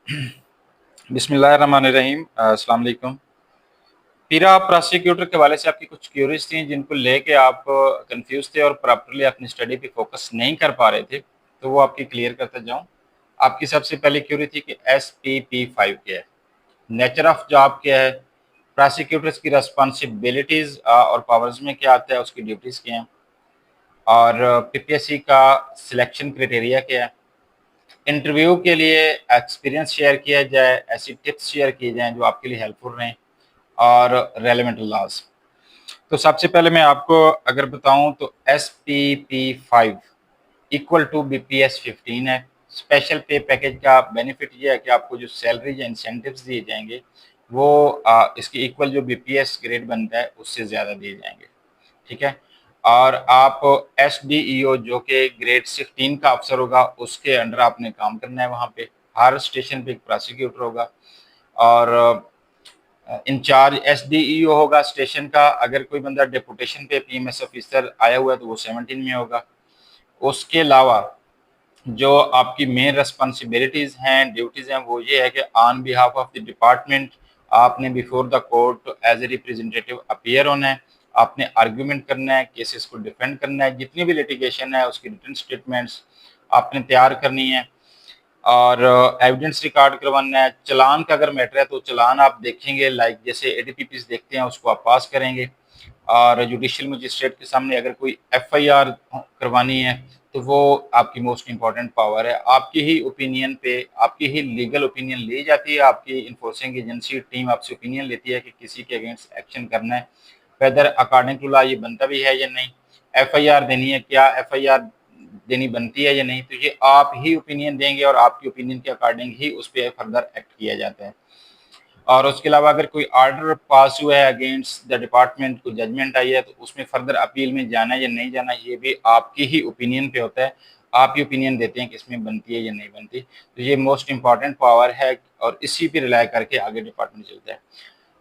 बिस्मिल्लाहिर्रहमानिर्रहीम। अस्सलाम वालेकुम। पीरा, आप प्रोसिक्यूटर के हवाले से आपकी कुछ क्यूरीज थी जिनको लेके आप कंफ्यूज थे और प्रॉपर्ली अपनी स्टडी पे फोकस नहीं कर पा रहे थे, तो वो आपकी क्लियर करता जाऊं। आपकी सबसे पहली क्यूरी थी कि SPP5 क्या है, नेचर ऑफ जॉब क्या है, प्रोसिक्यूटर्स की रेस्पॉन्सिबिलिटीज और पावर्स में क्या आता है, उसकी ड्यूटीज क्या हैं, और PPSC का सिलेक्शन क्राइटेरिया क्या है, इंटरव्यू के लिए एक्सपीरियंस शेयर किया जाए, ऐसी टिप्स शेयर किए जाएँ जो आपके लिए हेल्पफुल रहें, और रेलेवेंट लॉज। तो सबसे पहले मैं आपको अगर बताऊं तो SPP5 इक्वल टू BPS15 है। स्पेशल पे पैकेज का बेनिफिट ये है कि आपको जो सैलरी या इंसेंटिव्स दिए जाएंगे वो इसके इक्वल जो BPS ग्रेड बनता है उससे ज़्यादा दिए जाएंगे। ठीक है। और आप SDEO जो कि ग्रेड 16 का अफसर होगा उसके अंडर आपने काम करना है। वहाँ पे हर स्टेशन पे एक प्रोसिक्यूटर होगा और इंचार्ज SDEO होगा स्टेशन का। अगर कोई बंदा डेपुटेशन पे PMS ऑफिसर आया हुआ है तो वो 17 में होगा। उसके अलावा जो आपकी मेन रेस्पॉन्सिबिलिटीज हैं, ड्यूटीज हैं, वो ये है कि on behalf of the department आपने before the court as a representative appear होना है। आपने आर्ग्यूमेंट करना है, केसेस को डिफेंड करना है, जितनी भी लिटिगेशन है उसकी रिटन स्टेटमेंट्स आपने तैयार करनी है और एविडेंस रिकॉर्ड करवाना है। चलान का अगर मैटर है तो चलान आप देखेंगे, लाइक जैसे ADPPs देखते हैं उसको आप पास करेंगे। और जुडिशियल मजिस्ट्रेट के सामने अगर कोई FIR करवानी है तो वो आपकी मोस्ट इम्पॉर्टेंट पावर है। आपकी ही ओपिनियन पे, आपकी ही लीगल ओपिनियन ली जाती है। आपकी इन्फोर्सिंग एजेंसी टीम आपसे ओपिनियन लेती है कि किसी के अगेंस्ट एक्शन करना है, वेदर अकॉर्डिंग टू लॉ ये बनता भी है या नहीं, FIR देनी है, क्या FIR देनी बनती है या नहीं, तो ये आप ही ओपिनियन देंगे और आपकी ओपिनियन के अकॉर्डिंग ही उस पर फर्दर एक्ट किया जाता है। और उसके अलावा अगर कोई ऑर्डर पास हुआ है अगेंस्ट द डिपार्टमेंट, कोई जजमेंट आई है तो उसमें फर्दर अपील में जाना है या नहीं जाना, ये भी आपकी ही ओपिनियन पे होता है। आप ही ओपिनियन देते हैं कि इसमें बनती है या नहीं बनती। तो ये मोस्ट इंपॉर्टेंट पावर है और इसी पे रिलाई करके आगे डिपार्टमेंट चलता है।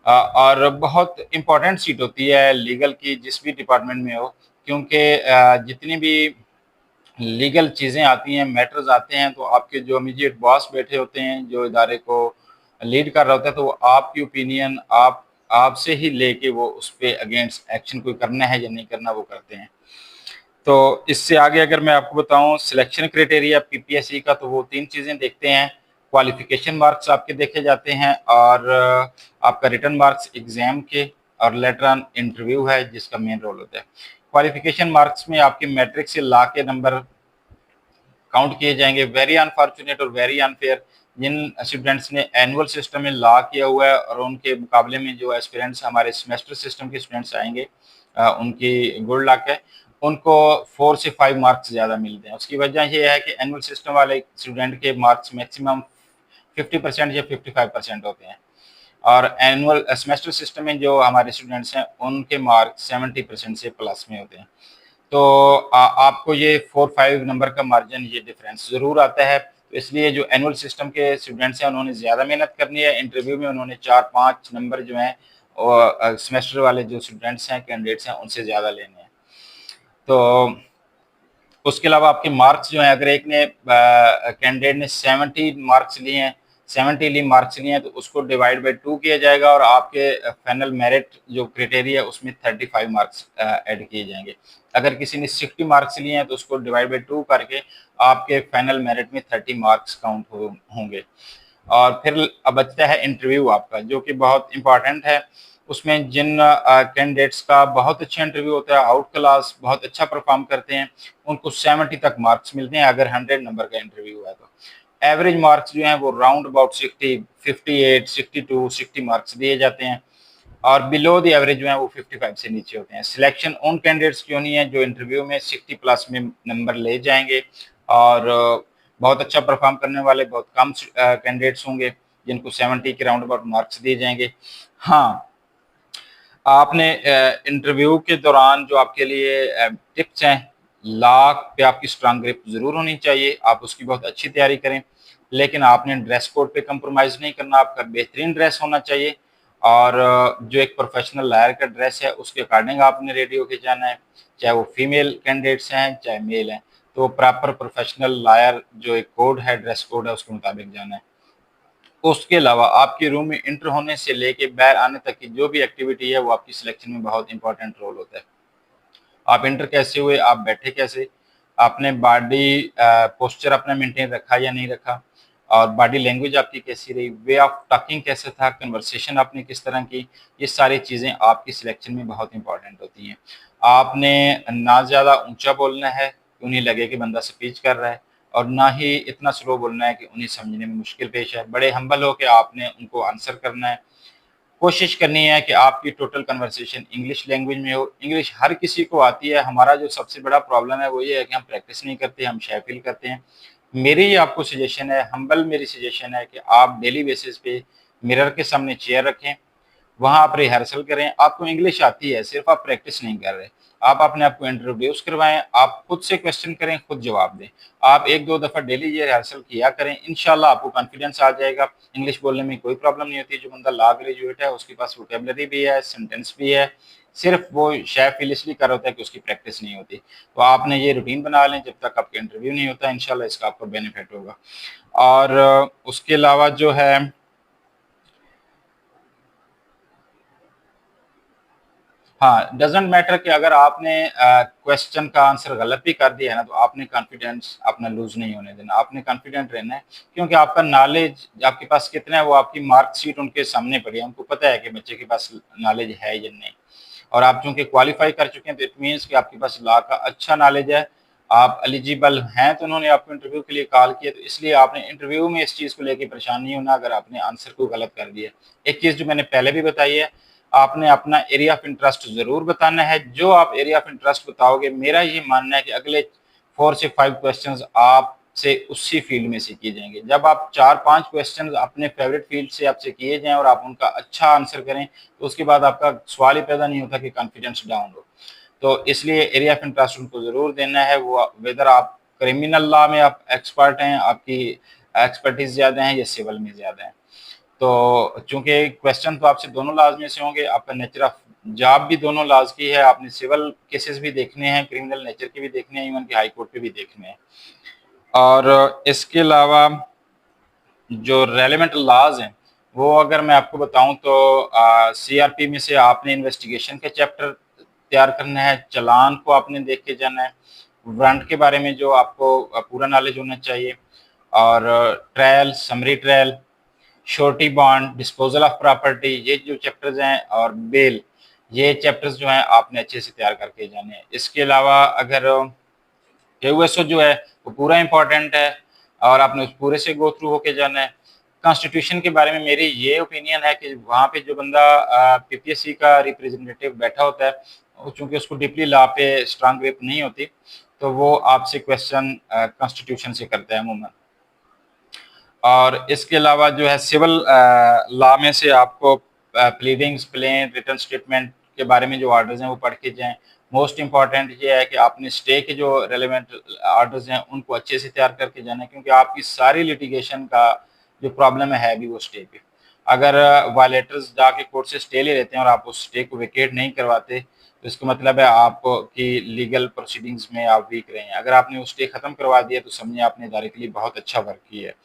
और बहुत इंपॉर्टेंट सीट होती है लीगल की जिस भी डिपार्टमेंट में हो, क्योंकि जितनी भी लीगल चीज़ें आती हैं, मैटर्स आते हैं, तो आपके जो इमीडिएट बॉस बैठे होते हैं, जो इदारे को लीड कर रहा होता है, तो वो आपकी ओपिनियन आपसे ही लेके वो उस पर अगेंस्ट एक्शन कोई करना है या नहीं करना वो करते हैं। तो इससे आगे अगर मैं आपको बताऊं सिलेक्शन क्राइटेरिया PPSC का, तो वो 3 चीज़ें देखते हैं। क्वालिफिकेशन मार्क्स आपके देखे जाते हैं और आपका रिटर्न मार्क्स एग्जाम के, और लेटर ऑन इंटरव्यू है जिसका मेन रोल होता है। क्वालिफिकेशन मार्क्स में आपके मैट्रिक से ला के नंबर काउंट किए जाएंगे। वेरी अनफॉर्चुनेट और वेरी अनफेयर जिन स्टूडेंट्स ने एनुअल सिस्टम में लॉ किया हुआ है और उनके मुकाबले में जो एस्पिरेंट्स हमारे सेमेस्टर सिस्टम के स्टूडेंट्स आएंगे, उनकी गुड लक है, उनको 4 से 5 मार्क्स ज़्यादा मिलते हैं। उसकी वजह यह है कि एनुअल सिस्टम वाले स्टूडेंट के मार्क्स मैक्सिमम 50% या 55% होते हैं, और एनुअल सेमेस्टर सिस्टम में जो हमारे स्टूडेंट्स हैं उनके मार्क्स 70% से प्लस में होते हैं। तो आपको ये 4-5 नंबर का मार्जिन, ये डिफरेंस ज़रूर आता है। तो इसलिए जो एनुअल सिस्टम के स्टूडेंट्स हैं उन्होंने ज़्यादा मेहनत करनी है। इंटरव्यू में उन्होंने 4-5 नंबर जो हैं और सेमेस्टर वाले जो स्टूडेंट्स हैं, कैंडिडेट्स हैं, उनसे ज़्यादा लेने हैं। तो उसके अलावा आपके मार्क्स जो हैं, अगर एक ने कैंडिडेट ने 70 मार्क्स लिए हैं, 70 मार्क्स लिए हैं, तो उसको डिवाइड बाई 2 किया जाएगा और आपके फाइनल मेरिट जो क्राइटेरिया है उसमें 35 मार्क्स ऐड किए जाएंगे। अगर किसी ने 60 मार्क्स लिए हैं तो उसको डिवाइड बाई 2 करके आपके फाइनल मेरिट में 30 मार्क्स काउंट होंगे। और फिर अब बचता है इंटरव्यू आपका, जो कि बहुत इंपॉर्टेंट है। उसमें जिन कैंडिडेट्स का बहुत अच्छा इंटरव्यू होता है, आउट क्लास बहुत अच्छा परफॉर्म करते हैं, उनको 70 तक मार्क्स मिलते हैं अगर 100 नंबर का इंटरव्यू है तो। एवरेज मार्क्स जो हैं वो राउंड अबाउट 60, 58, 62, 60 मार्क्स दिए जाते हैं, और बिलो द एवरेज जो है वो 55 से नीचे होते हैं। सिलेक्शन उन कैंडिडेट्स की होनी है जो इंटरव्यू में 60 प्लस में नंबर ले जाएंगे, और बहुत अच्छा परफॉर्म करने वाले बहुत कम कैंडिडेट्स होंगे जिनको 70 के राउंड अबाउट मार्क्स दिए जाएंगे। हाँ, आपने इंटरव्यू के दौरान जो आपके लिए टिप्स हैं, लॉ पे आपकी स्ट्रांग ग्रिप जरूर होनी चाहिए, आप उसकी बहुत अच्छी तैयारी करें, लेकिन आपने ड्रेस कोड पे कंप्रोमाइज़ नहीं करना, आपका बेहतरीन ड्रेस होना चाहिए। और जो एक प्रोफेशनल लायर का ड्रेस है उसके अकॉर्डिंग आपने रेडी होके जाना है, चाहे वो फीमेल कैंडिडेट्स हैं चाहे मेल हैं, तो प्रॉपर प्रोफेशनल लायर जो एक कोड है, ड्रेस कोड है, उसके मुताबिक जाना है। उसके अलावा आपके रूम में एंटर होने से लेके बाहर आने तक की जो भी एक्टिविटी है वो आपकी सिलेक्शन में बहुत इंपॉर्टेंट रोल होता है। आप एंटर कैसे हुए, आप बैठे कैसे, आपने बॉडी पोस्चर अपना मेंटेन रखा या नहीं रखा, और बॉडी लैंग्वेज आपकी कैसी रही, वे ऑफ टॉकिंग कैसे था, कन्वर्सेशन आपने किस तरह की, ये सारी चीज़ें आपकी सिलेक्शन में बहुत इंपॉर्टेंट होती हैं। आपने ना ज़्यादा ऊंचा बोलना है कि उन्हें लगे कि बंदा स्पीच कर रहा है, और ना ही इतना स्लो बोलना है कि उन्हें समझने में मुश्किल पेश है। बड़े हम्बल होकर आपने उनको आंसर करना है। कोशिश करनी है कि आपकी टोटल कन्वर्सेशन इंग्लिश लैंग्वेज में हो। इंग्लिश हर किसी को आती है, हमारा जो सबसे बड़ा प्रॉब्लम है वो ये है कि हम प्रैक्टिस नहीं करते, हम शाय फील करते हैं। मेरी आपको सजेशन है, हम्बल मेरी सजेशन है कि आप डेली बेसिस पे मिरर के सामने चेयर रखें, वहाँ आप रिहर्सल करें। आपको इंग्लिश आती है, सिर्फ आप प्रैक्टिस नहीं कर रहे। आप अपने आप को इंट्रोड्यूस करवाएं, आप खुद से क्वेश्चन करें, खुद जवाब दें। आप 1-2 दफ़ा डेली ये रिहर्सल किया करें, इंशाल्लाह आपको कॉन्फिडेंस आ जाएगा। इंग्लिश बोलने में कोई प्रॉब्लम नहीं होती। जो बंदा लॉ ग्रेजुएट है उसके पास वोकैबुलरी भी है, सेंटेंस भी है, सिर्फ वो शायद फील इसलिए कर रहा होता है कि उसकी प्रैक्टिस नहीं होती। तो आपने ये रूटीन बना लें, जब तक आपका इंटरव्यू नहीं होता, इंशाल्लाह इसका आपको बेनिफिट होगा। और उसके अलावा जो है, हाँ, डज़न्ट मैटर कि अगर आपने क्वेश्चन का आंसर गलत भी कर दिया है ना, तो आपने कॉन्फिडेंस अपना लूज़ नहीं होने देना, आपने कॉन्फिडेंट रहना है, क्योंकि आपका नॉलेज आपके पास कितना है वो आपकी मार्कशीट उनके सामने पड़ी है, उनको पता है कि बच्चे के पास नॉलेज है या नहीं। और आप चूँकि क्वालीफाई कर चुके हैं, तो इट मीन्स कि आपके पास लॉ का अच्छा नॉलेज है, आप एलिजिबल हैं, तो उन्होंने आपको इंटरव्यू के लिए कॉल किया, तो इसलिए आपने इंटरव्यू में इस चीज़ को लेके परेशान नहीं होना अगर आपने आंसर को गलत कर दिया। एक चीज़ जो मैंने पहले भी बताई है, आपने अपना एरिया ऑफ इंटरेस्ट ज़रूर बताना है। जो आप एरिया ऑफ इंटरेस्ट बताओगे, मेरा ये मानना है कि अगले 4 से 5 क्वेश्चंस आपसे उसी फील्ड में से किए जाएँगे। जब आप 4-5 क्वेश्चंस अपने फेवरेट फील्ड से आपसे किए जाएँ और आप उनका अच्छा आंसर करें, तो उसके बाद आपका सवाल ही पैदा नहीं होता कि कॉन्फिडेंस डाउन हो। तो इसलिए एरिया ऑफ इंटरेस्ट उनको ज़रूर देना है। वो वेदर आप क्रिमिनल लॉ में आप एक्सपर्ट हैं, आपकी एक्सपर्टीज़ ज़्यादा है या सिविल में ज़्यादा है। तो चूँकि क्वेश्चन तो आपसे दोनों लॉज़ में से होंगे, आपका नेचर ऑफ जॉब भी दोनों लॉज़ की है, आपने सिविल केसेस भी देखने हैं, क्रिमिनल नेचर के भी देखने हैं, इवन कि हाई कोर्ट के भी देखने हैं। और इसके अलावा जो रेलेवेंट लॉज़ हैं, वो अगर मैं आपको बताऊँ तो सीआरपी में से आपने इन्वेस्टिगेशन के चैप्टर तैयार करना है, चालान को आपने देख के जाना है, वारंट के बारे में जो आपको पूरा नॉलेज होना चाहिए, और trial, summary trial, surety bond, disposal of property, ये जो चैप्टर्स हैं, और बेल, ये चैप्टर्स जो हैं आपने अच्छे से तैयार करके जाने हैं। इसके अलावा अगर यूएसओ जो है वो पूरा इंपॉर्टेंट है और आपने उस पूरे से गो थ्रू होके जाना है। कॉन्स्टिट्यूशन के बारे में मेरी ये ओपिनियन है कि वहाँ पे जो बंदा पीपीएससी का रिप्रेजेंटेटिव बैठा होता है, चूँकि उसको डीपली लॉ पे स्ट्रांग ग्रिप नहीं होती, तो वो आपसे क्वेश्चन कॉन्स्टिट्यूशन से करता है अमूमन। और इसके अलावा जो है सिविल लॉ में से आपको प्लीडिंग्स, प्लेन, रिटर्न स्टेटमेंट के बारे में जो ऑर्डर्स हैं वो पढ़ के जाएँ। मोस्ट इम्पॉर्टेंट ये है कि आपने स्टे के जो रेलेवेंट ऑर्डर्स हैं उनको अच्छे से तैयार करके जाना है, क्योंकि आपकी सारी लिटिगेशन का जो प्रॉब्लम है भी वो स्टे पे। अगर वायलेटर्स जाके कोर्ट से स्टे ले लेते हैं और आप उस स्टे को वेकेट नहीं करवाते, तो इसका मतलब है आपकी लीगल प्रोसीडिंग्स में आप वीक रहे हैं। अगर आपने वो स्टे खत्म करवा दिया तो समझिए आपने इदारे के लिए बहुत अच्छा वर्क किया है।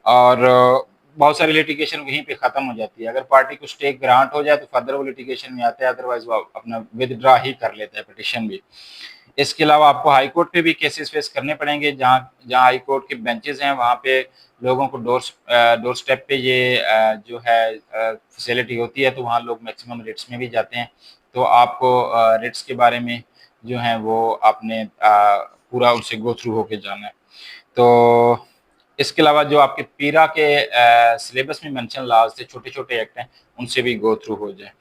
और बहुत सारी लिटिगेशन वहीं पे खत्म हो जाती है। अगर पार्टी को स्टे ग्रांट हो जाए तो फर्दर वो लिटिगेशन में आता है, अदरवाइज वो अपना विथड्रॉ ही कर लेता है पिटिशन भी। इसके अलावा आपको हाई कोर्ट पे भी केसेस फेस करने पड़ेंगे, जहाँ जहाँ हाई कोर्ट के बेंचेस हैं वहाँ पे लोगों को डोर स्टेप पे ये जो है फैसिलिटी होती है, तो वहाँ लोग मैक्सिमम रिट्स में भी जाते हैं। तो आपको रिट्स के बारे में जो है वो आपने पूरा उनसे गो थ्रू होके जाना है। तो इसके अलावा जो आपके पीरा के सिलेबस में मेंशन लॉज़ थे, छोटे-छोटे एक्ट हैं, उनसे भी गो थ्रू हो जाएँ।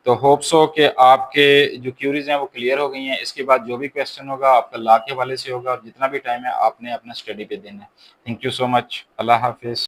तो होप सो कि आपके जो क्यूरीज़ हैं वो क्लियर हो गई हैं। इसके बाद जो भी क्वेश्चन होगा आपका लॉ के हवाले से होगा, और जितना भी टाइम है आपने अपना स्टडी पे देना है। Thank you so much. अल्लाह हाफ़िज़।